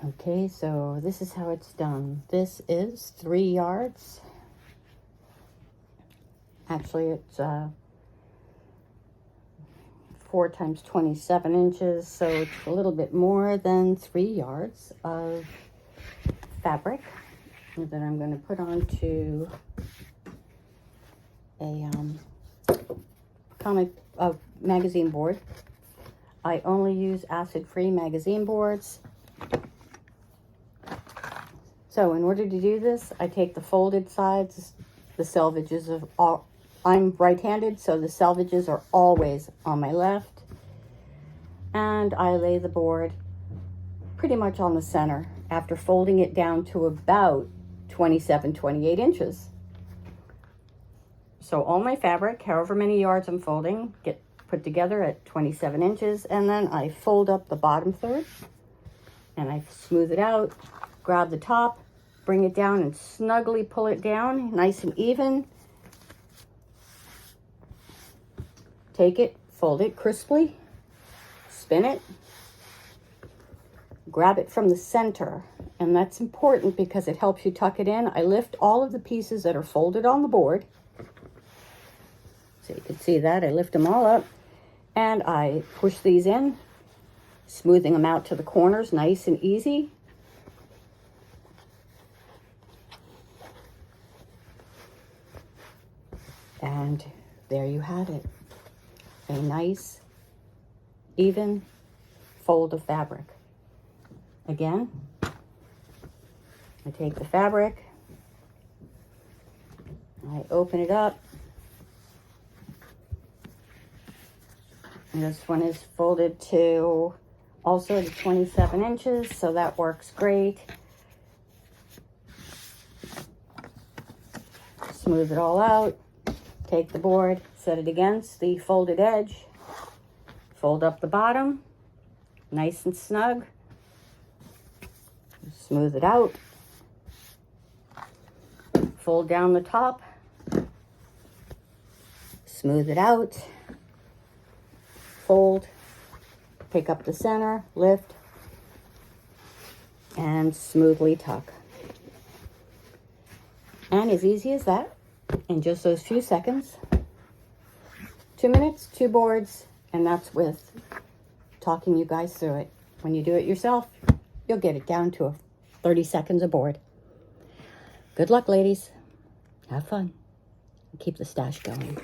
Okay, so this is how it's done. This is 3 yards. Actually, it's 4 times 27 inches, so it's a little bit more than 3 yards of fabric that I'm going to put onto a magazine board. I only use acid-free magazine boards. So in order to do this, I take the folded sides, the selvages of all, I'm right-handed, so the selvages are always on my left, and I lay the board pretty much on the center after folding it down to about 27, 28 inches. So all my fabric, however many yards I'm folding, get put together at 27 inches, and then I fold up the bottom third, and I smooth it out, grab the top, bring it down and snugly pull it down, nice and even. Take it, fold it crisply, spin it, grab it from the center, and that's important because it helps you tuck it in. I lift all of the pieces that are folded on the board. So you can see that, I lift them all up, and I push these in, smoothing them out to the corners, nice and easy. And there you have it, a nice, even fold of fabric. Again, I take the fabric, I open it up, and this one is folded to also to 27 inches, so that works great. Smooth it all out. Take the board, set it against the folded edge, fold up the bottom, nice and snug, smooth it out, fold down the top, smooth it out, fold, pick up the center, lift, and smoothly tuck. And as easy as that, in just those few seconds, 2 minutes, 2 boards, and that's with talking you guys through it. When you do it yourself, you'll get it down to 30 seconds a board. Good luck, ladies. Have fun. Keep the stash going.